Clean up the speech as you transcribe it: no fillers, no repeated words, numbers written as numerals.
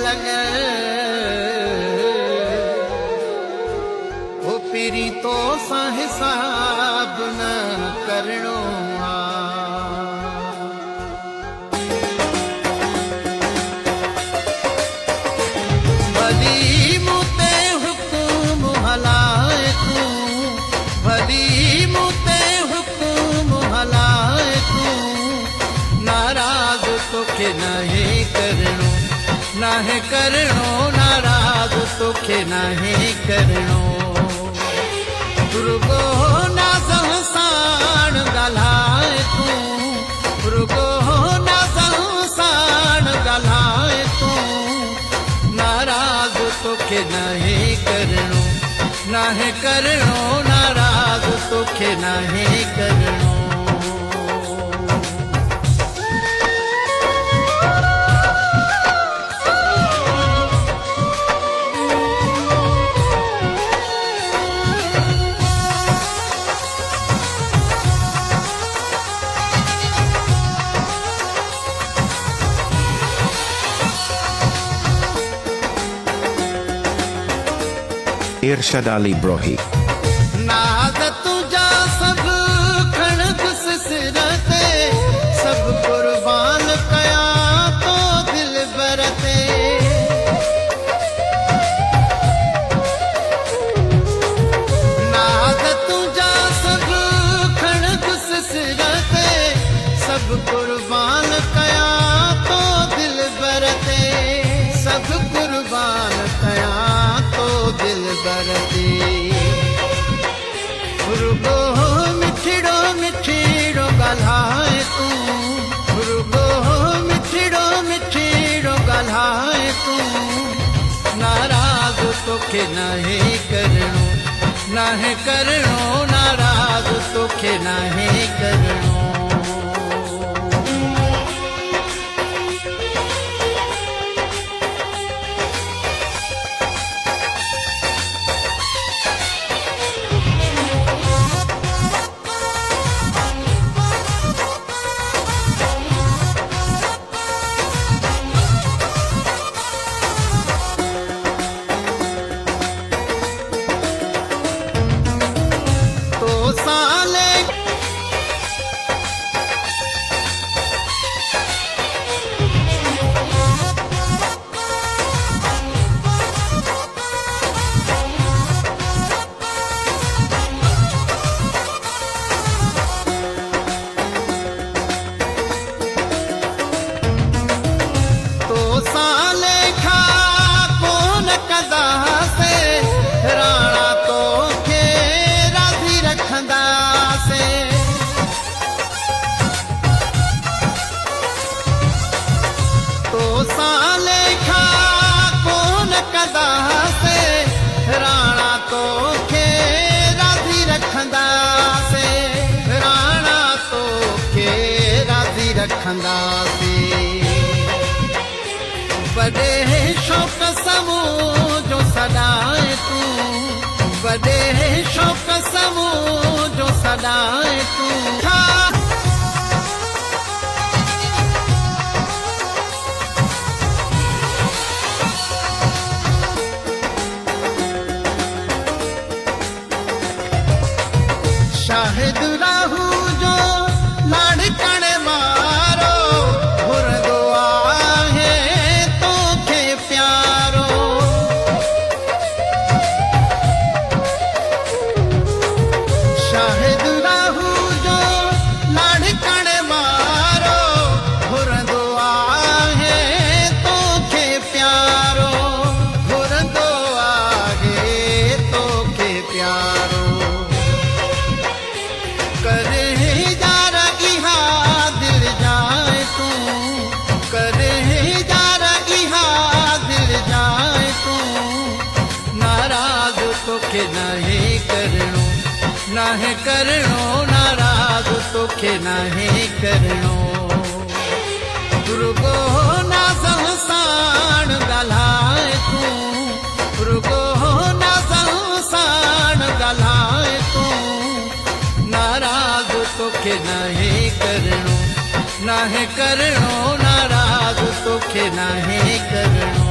लगे ओ पीरी तो सा हिसाब न करणो भली मुते हुकुम हलाए तू भली मुते हुकुम हलाए तू नाराज तोखे नहीं करणो नाराज तोखे नहीं करणो रुगो ना संसार गलाए तू रुगो ना संसार गलाए तू नाराज तोखे नहीं करणो नाराज तोखे नहीं करणो इरशाद अली ब्रोही नाद तुझा सब खणक सिरते सब कुर्बान कया तो दिल बरते नाद तुझा सब खणक सिरते सब कुर्बान कया तो दिल बरते सब कुर्बान कया तो दिल बरते रुगो मिठड़ो मिठड़ो गलाए तू रुगो मिठड़ो गलाए तू नाराज तोखे नहीं करणो नाराज तोखे नहीं करणो बड़े शौक समूह जो सदाए तू बड़े शौक समूह जो सदाए तू शाहिद राहू जो लाड़कण मारो घुरदो आहे तोखे प्यारो शाहिद राहू जो लाड़कण मारो घुरदो आहे तोखे प्यारो घुरदो आहे तोखे प्यारो करे जार इहा दिल जाए तू करे जार इहा दिल जाए तू नाराज तोखे नहीं करणो नाराज तोखे नहीं करणो रुगो ना संसार गलाए तू रुगो ना संसार गलाए तू नाराज तोखे नहीं करणो नाराज तोखे नहीं करणो।